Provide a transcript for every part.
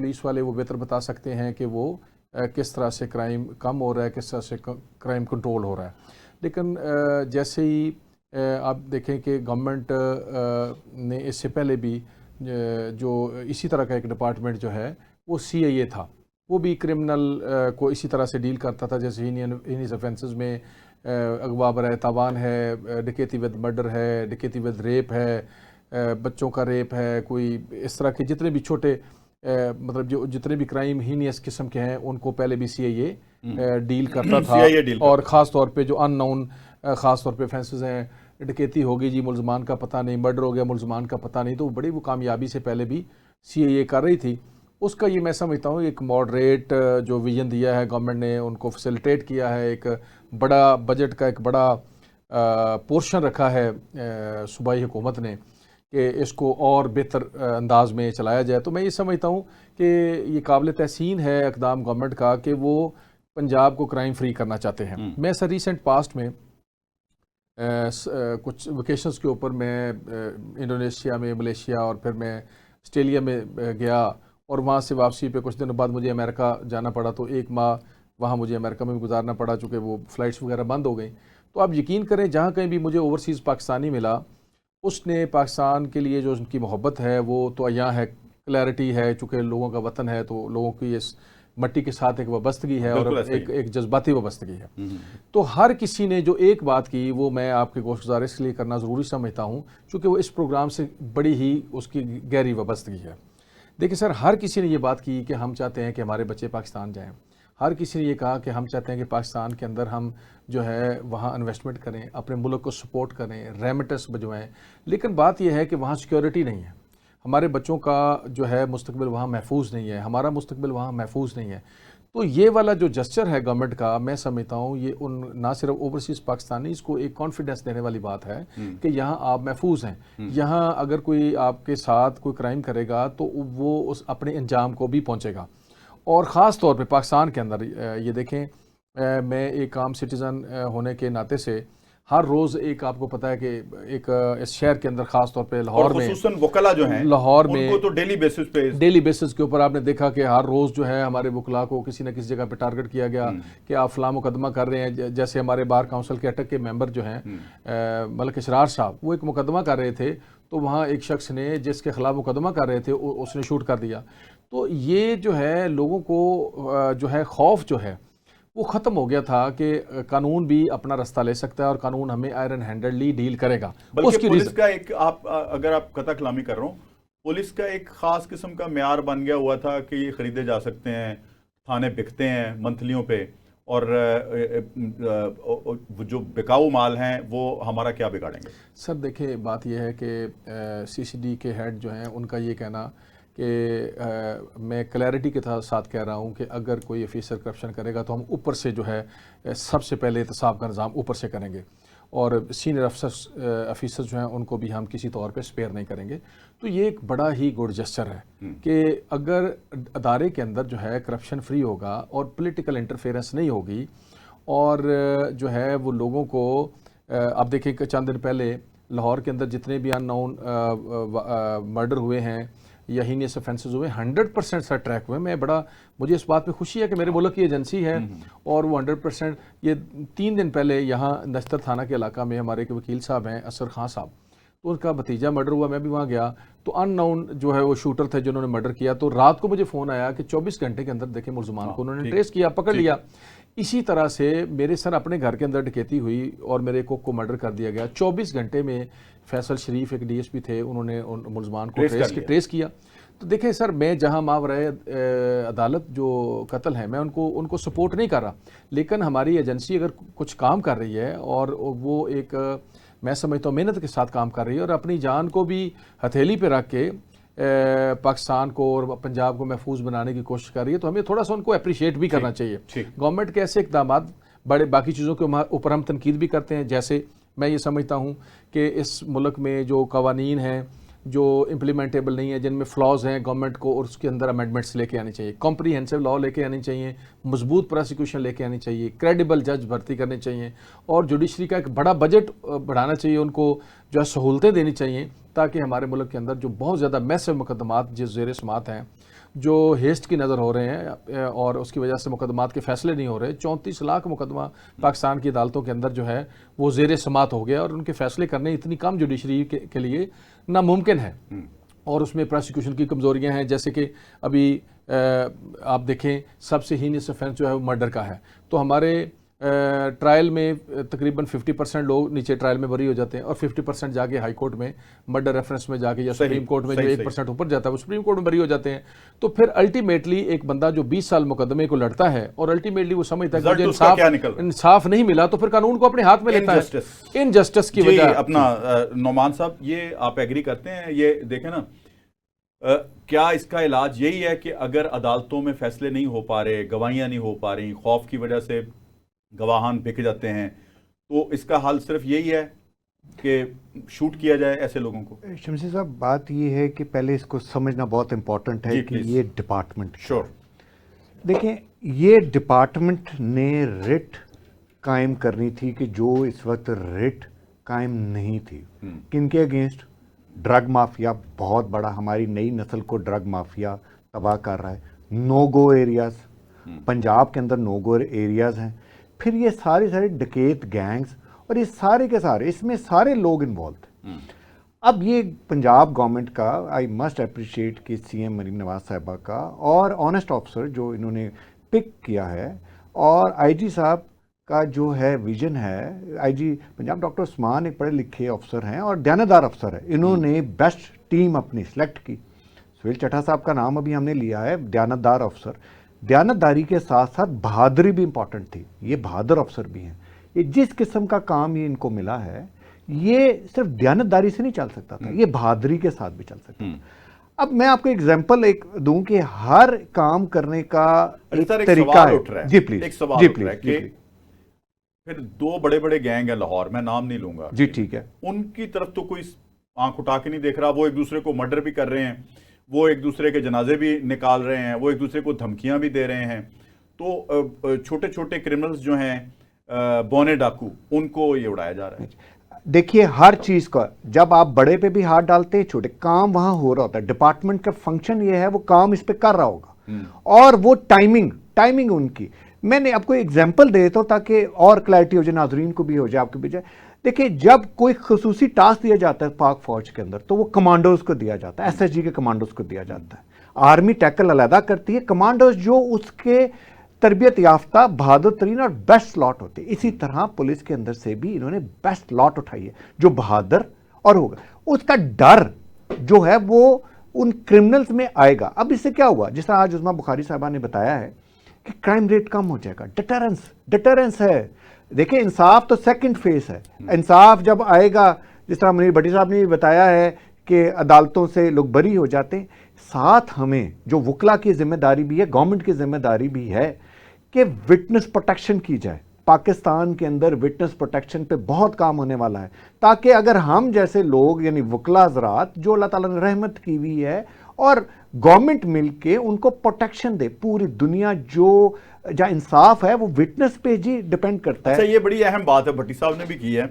Police वाले वो बेहतर बता सकते हैं कि वो किस तरह से क्राइम कम हो रहा है, किस तरह से क्राइम कंट्रोल हो रहा है। लेकिन जैसे ही आप देखें कि गवर्नमेंट ने इससे पहले भी जो इसी तरह का एक डिपार्टमेंट जो है वो CIA था, वो भी क्रिमिनल को इसी तरह से डील करता था, जैसे हीनियस ऑफेंसेस में अगवा बराए तावान है, डकैती विद मर्डर है, डकैती विद रेप है, बच्चों का रेप है, कोई इस तरह के जितने भी छोटे मतलब जो जितने भी क्राइम हीनियस किस्म के हैं उनको पहले भी CIA डील करता था। और ख़ास तौर पे जो अननोन ख़ास तौर पे ऑफेंसेस हैं, डकैती होगी जी मुल्ज़मान का पता नहीं, मर्डर हो गया मुल्ज़मान का पता नहीं, तो बड़ी वो कामयाबी से पहले भी CIA कर रही थी। उसका ये मैं समझता हूँ एक मॉडरेट जो विजन दिया है गवर्नमेंट ने, उनको फैसिलिटेट किया है, एक बड़ा बजट का एक बड़ा पोर्शन रखा है सूबाई हुकूमत ने कि इसको और बेहतर अंदाज में चलाया जाए। तो मैं ये समझता हूँ कि ये काबिल तहसीन है इक़दाम गवर्नमेंट का कि वो पंजाब को क्राइम फ्री करना चाहते हैं। मैं सर रिसेंट पास्ट में कुछ वेकेशंस के ऊपर मैं इंडोनेशिया में, मलेशिया और फिर मैं ऑस्ट्रेलिया में गया, और वहाँ से वापसी पे कुछ दिनों बाद मुझे अमेरिका जाना पड़ा, तो 1 माह वहाँ मुझे अमेरिका में भी गुजारना पड़ा चूँकि वो फ़्लाइट्स वगैरह बंद हो गई। तो आप यकीन करें जहाँ कहीं भी मुझे ओवरसीज़ पाकिस्तानी मिला, उसने पाकिस्तान के लिए जो उनकी मोहब्बत है वो तो यहाँ है, क्लैरिटी है, चूँकि लोगों का वतन है तो लोगों की इस मट्टी के साथ एक वाबस्तगी है और एक जज्बाती वाबस्तगी है। तो हर किसी ने जो एक बात की वो मैं आपके गोशगुजार इसलिए करना ज़रूरी समझता हूँ क्योंकि वो इस प्रोग्राम से बड़ी ही उसकी गहरी वाबस्तगी है। देखिए सर, हर किसी ने ये बात की कि हम चाहते हैं कि हमारे बच्चे पाकिस्तान जाएं। हर किसी ने ये कहा कि हम चाहते हैं कि पाकिस्तान के अंदर हम जो है वहाँ इन्वेस्टमेंट करें, अपने मुल्क को सपोर्ट करें, रेमिटेंस भिजवाएं। लेकिन बात यह है कि वहाँ सिक्योरिटी नहीं है, हमारे बच्चों का जो है मुस्तकबिल वहाँ महफूज नहीं है, हमारा मुस्तकबिल वहाँ महफूज नहीं है। तो ये वाला जो जस्चर है गवर्नमेंट का, मैं समझता हूँ ये उन ना सिर्फ ओवरसीज़ पाकिस्तानीज़ को एक कॉन्फिडेंस देने वाली बात है कि यहाँ आप महफूज हैं, यहाँ अगर कोई आपके साथ कोई क्राइम करेगा तो वो उस अपने अंजाम को भी पहुँचेगा। और ख़ास तौर पे पाकिस्तान के अंदर ये देखें, मैं एक आम सिटीज़न होने के नाते से हर रोज़ एक आपको पता है कि एक इस शहर के अंदर ख़ास तौर पे लाहौर में वकला जो हैं लाहौर में उनको तो डेली बेसिस के ऊपर आपने देखा कि हर रोज़ जो है हमारे वकला को किसी न किसी जगह पे टारगेट किया गया कि आप फलां मुकदमा कर रहे हैं। जैसे हमारे बार काउंसिल के अटक के मेंबर जो हैं मलिक इशरार साहब, वो एक मुकदमा कर रहे थे तो वहाँ एक शख्स ने जिसके खिलाफ मुकदमा कर रहे थे उसने शूट कर दिया। तो ये जो है लोगों को जो है खौफ जो है वो ख़त्म हो गया था कि कानून भी अपना रास्ता ले सकता है और कानून हमें आयरन हैंडेडली डील करेगा। बल्कि पुलिस का एक अगर आप कथा कलामी कर रहा हूँ, पुलिस का एक खास किस्म का म्यार बन गया हुआ था कि ये खरीदे जा सकते हैं, थाने बिकते हैं मंथलियों पे, और जो बिकाऊ माल हैं वो हमारा क्या बिगाड़ेंगे। सर देखिए, बात यह है कि CCD के हेड जो हैं उनका ये कहना कि मैं क्लैरिटी के साथ कह रहा हूँ कि अगर कोई ऑफिसर करप्शन करेगा तो हम ऊपर से जो है सबसे पहले एहतसाब का निज़ाम ऊपर से करेंगे और सीनियर ऑफिसर जो हैं उनको भी हम किसी तौर पे स्पेयर नहीं करेंगे। तो ये एक बड़ा ही गुड जेस्चर है कि अगर अदारे के अंदर जो है करप्शन फ्री होगा और पॉलिटिकल इंटरफेरेंस नहीं होगी और जो है वो लोगों को आप देखिए कि चंद दिन पहले लाहौर के अंदर जितने भी अननोन मर्डर हुए हैं या हीनियस ऑफेंसेस हुए 100% सर ट्रैक हुए। मुझे इस बात पे खुशी है कि मेरे मुल्क की एजेंसी है और वो 100%। ये 3 दिन पहले यहाँ नश्तर थाना के इलाका में हमारे एक वकील साहब हैं असर खान साहब, तो उनका भतीजा मर्डर हुआ, मैं भी वहाँ गया तो अननोन जो है वो शूटर थे जिन्होंने मर्डर किया। तो रात को मुझे फ़ोन आया कि 24 घंटे के अंदर देखें मुल्ज़मान को उन्होंने ट्रेस किया, पकड़ लिया। इसी तरह से मेरे सर अपने घर के अंदर डकैती हुई और मेरे कुक को मर्डर कर दिया गया। 24 घंटे में फैसल शरीफ एक DSP थे, उन्होंने उन मुल्ज़मान को ट्रेस किया। तो देखें सर, मैं जहां मावराए अदालत जो कत्ल है मैं उनको सपोर्ट नहीं कर रहा, लेकिन हमारी एजेंसी अगर कुछ काम कर रही है और वो एक मैं समझता हूँ मेहनत के साथ काम कर रही है और अपनी जान को भी हथेली पे रख के पाकिस्तान को और पंजाब को महफूज बनाने की कोशिश कर रही है, तो हमें थोड़ा सा उनको अप्रिशिएट भी करना चाहिए। गवर्नमेंट के ऐसे इक़दाम बड़े बाकी चीज़ों के ऊपर हम तनकीद भी करते हैं। जैसे मैं ये समझता हूँ कि इस मुल्क में जो कवानीन हैं जो इम्प्लीमेंटेबल नहीं है, जिनमें फ्लॉज हैं, गवर्नमेंट को और उसके अंदर अमेंडमेंट्स लेके आनी चाहिए, कॉम्प्रीहेंसिव लॉ लेके आनी चाहिए, मजबूत प्रोसिक्यूशन लेके आनी चाहिए, क्रेडिबल जज भर्ती करनी चाहिए और जुडिशरी का एक बड़ा बजट बढ़ाना चाहिए, उनको जो है सहूलतें देनी चाहिए ताकि हमारे मुल्क के अंदर जो बहुत ज़्यादा मैसिव मुकदमात जिस ज़ेर समात हैं जो हेस्ट की नज़र हो रहे हैं और उसकी वजह से मुकदमात के फैसले नहीं हो रहे। 34 लाख मुकदमा पाकिस्तान की अदालतों के अंदर जो है वो ज़ेर समात हो गया और उनके फैसले करने इतनी कम जुडिशरी के लिए नामुमकिन है। और उसमें प्रोसिक्यूशन की कमज़ोरियाँ हैं, जैसे कि अभी आप देखें सबसे हीनियस ऑफेंस जो है वो मर्डर का है। तो हमारे ट्रायल में तकरीबन 50% लोग नीचे ट्रायल में बरी हो जाते हैं और 50% जाके हाई कोर्ट में मर्डर रेफरेंस में जाके या सुप्रीम कोर्ट में जो 1% ऊपर जाता है वो सुप्रीम कोर्ट में बरी हो जाते हैं। तो फिर अल्टीमेटली एक बंदा जो 20 साल मुकदमे को लड़ता है और अल्टीमेटली वो समझता है कि मुझे इंसाफ नहीं मिला, तो फिर कानून को अपने हाथ में लेता है इनजस्टिस की वजह। अपना नौमान साहब, ये आप एग्री करते हैं? ये देखें ना, क्या इसका इलाज यही है कि अगर अदालतों में फैसले नहीं हो पा रहे, गवाहियां नहीं हो पा रही, खौफ की वजह से गवाहान बिक जाते हैं, तो इसका हल सिर्फ यही है कि शूट किया जाए ऐसे लोगों को? शमशी साहब, बात ये है कि पहले इसको समझना बहुत इंपॉर्टेंट है कि ये डिपार्टमेंट, श्योर, देखें ये डिपार्टमेंट ने रिट कायम करनी थी कि जो इस वक्त रिट कायम नहीं थी। किनके अगेंस्ट? ड्रग माफिया बहुत बड़ा, हमारी नई नस्ल को ड्रग माफिया तबाह कर रहा है। नो गो एरियाज, पंजाब के अंदर नो गो एरियाज हैं। फिर ये सारे डकैत गैंग्स और ये सारे के सारे, इसमें सारे लोग इन्वॉल्व हैं। अब ये पंजाब गवर्नमेंट का, आई मस्ट अप्रिशिएट कि सीएम मरीम नवाज साहिबा का और ऑनेस्ट ऑफिसर जो इन्होंने पिक किया है, और आईजी साहब का जो है विजन है। आईजी पंजाब डॉक्टर उस्मान एक पढ़े लिखे अफसर हैं और दयानतदार अफसर है। इन्होंने बेस्ट टीम अपनी सिलेक्ट की। सुहेल चड्ढा साहब का नाम अभी हमने लिया है, दयानतदार अफसर। दयानतदारी के साथ साथ बहादुरी भी इंपॉर्टेंट थी। ये बहादुर अफसर भी हैं। ये जिस किस्म का काम ये इनको मिला है, ये सिर्फ दयानतदारी से नहीं चल सकता था, ये बहादुरी के साथ भी चल सकता था। अब मैं आपको एग्जांपल एक दूं कि हर काम करने का एक तरीका है। जी प्लीज, एक सवाल उठ रहा है कि फिर दो बड़े बड़े गैंग है लाहौर, मैं नाम नहीं लूंगा जी, ठीक है, उनकी तरफ तो कोई आंख उठा के नहीं देख रहा। वो एक दूसरे को मर्डर भी कर रहे हैं, वो एक दूसरे के जनाजे भी निकाल रहे हैं, वो एक दूसरे को धमकियां भी दे रहे हैं। तो छोटे छोटे क्रिमिनल्स जो हैं, बौने डाकू, उनको ये उड़ाया जा रहा है। देखिए हर चीज का जब आप बड़े पे भी हाथ डालते हैं, छोटे काम वहां हो रहा होता है। डिपार्टमेंट का फंक्शन ये है, वो काम इस पे कर रहा होगा और वो टाइमिंग उनकी। मैंने आपको एग्जांपल दे देता हूं ताकि और क्लैरिटी हो जाए, नाजरीन को भी हो जाए, आपके भी जाए। देखिए जब कोई खसूसी टास्क दिया जाता है पाक फौज के अंदर, तो वो कमांडोज को दिया जाता है, एसएसजी के कमांडोज को दिया जाता है। आर्मी टैकल अलहदा करती है, कमांडोज जो उसके तरबियत याफ्ता बहादुर तरीन और बेस्ट स्लॉट होते हैं। इसी तरह पुलिस के अंदर से भी इन्होंने बेस्ट लॉट उठाई है, जो बहादुर और होगा। उसका डर जो है वो उन क्रिमिनल्स में आएगा। अब इससे क्या हुआ, जिस तरह आज उस्मा बुखारी साहबा ने बताया है कि क्राइम रेट कम हो जाएगा। डिटरेंस है। देखिए इंसाफ तो सेकंड फेस है। इंसाफ जब आएगा, जिस तरह मुनीर भट्टी साहब ने भी बताया है कि अदालतों से लोग बरी हो जाते हैं, साथ हमें जो वकला की जिम्मेदारी भी है, गवर्नमेंट की जिम्मेदारी भी है कि विटनेस प्रोटेक्शन की जाए। पाकिस्तान के अंदर विटनेस प्रोटेक्शन पे बहुत काम होने वाला है, ताकि अगर हम जैसे लोग यानी वकला हज़रात जो अल्लाह ताला ने रहमत की हुई है और गवर्नमेंट मिलके उनको प्रोटेक्शन दे, पूरी दुनिया जो जहाँ इंसाफ है वो विटनेस पे जी डिपेंड करता है। अच्छा, ये बड़ी अहम बात है, भट्टी साहब ने भी की है।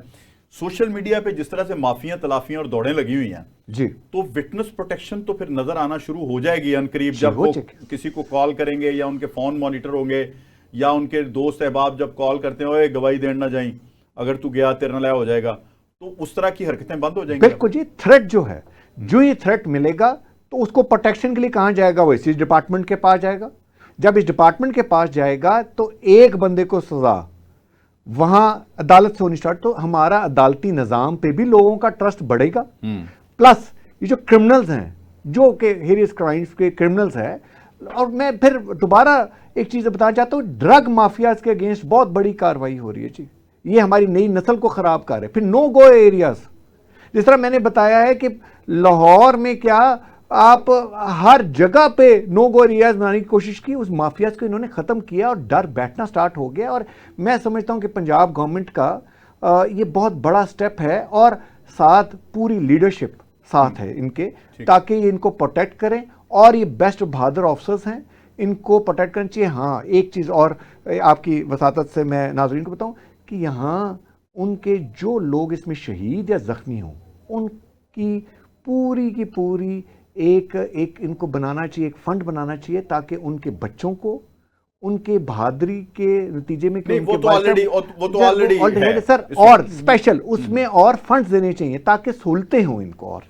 सोशल मीडिया पे जिस तरह से माफियां, तलाफियां और दौड़ें लगी हुई हैं जी, तो विटनेस प्रोटेक्शन तो फिर नजर आना शुरू हो जाएगी अनकरीब, जब वो किसी को कॉल करेंगे या उनके फोन मॉनिटर होंगे या उनके दोस्त अहबाब जब कॉल करते हैं, गवाही देना ना जाई, अगर तू गया तेरे नाल हो जाएगा, तो उस तरह की हरकतें बंद हो जाएंगी। बिल्कुल जी। थ्रेट जो है, जो ये थ्रेट मिलेगा तो उसको प्रोटेक्शन के लिए कहां जाएगा? वो इसी डिपार्टमेंट के पास जाएगा। जब इस डिपार्टमेंट के पास जाएगा तो एक बंदे को सजा वहां अदालत से होनी स्टार्ट, तो हमारा अदालती निजाम पे भी लोगों का ट्रस्ट बढ़ेगा। प्लस ये जो क्रिमिनल्स हैं, जो कि हेरियस क्राइम्स के क्रिमिनल्स हैं, और मैं फिर दोबारा एक चीज बताना चाहता हूं, ड्रग माफियाज के अगेंस्ट बहुत बड़ी कार्रवाई हो रही है जी। ये हमारी नई नस्ल को खराब कर रहे हैं। फिर नो गो एरियाज, जिस तरह मैंने बताया है कि लाहौर में क्या आप हर जगह पे नो गो एरियाज बनाने की कोशिश की, उस माफियाज को इन्होंने खत्म किया और डर बैठना स्टार्ट हो गया। और मैं समझता हूं कि पंजाब गवर्नमेंट का ये बहुत बड़ा स्टेप है और साथ पूरी लीडरशिप साथ है इनके, ताकि ये इनको प्रोटेक्ट करें। और ये बेस्ट बहादुर ऑफिसर्स हैं, इनको प्रोटेक्ट करना चाहिए। हाँ, एक चीज़ और आपकी वसातत से मैं नाज़रीन को बताऊं कि यहाँ उनके जो लोग इसमें शहीद या ज़ख्मी हों, उनकी पूरी की पूरी एक इनको बनाना चाहिए, एक फंड बनाना चाहिए ताकि उनके बच्चों को उनके बहादुरी के नतीजे में नहीं, वो तो ऑलरेडी सर, और स्पेशल उसमें और फंड्स देने चाहिए ताकि सहूलतें हों इनको और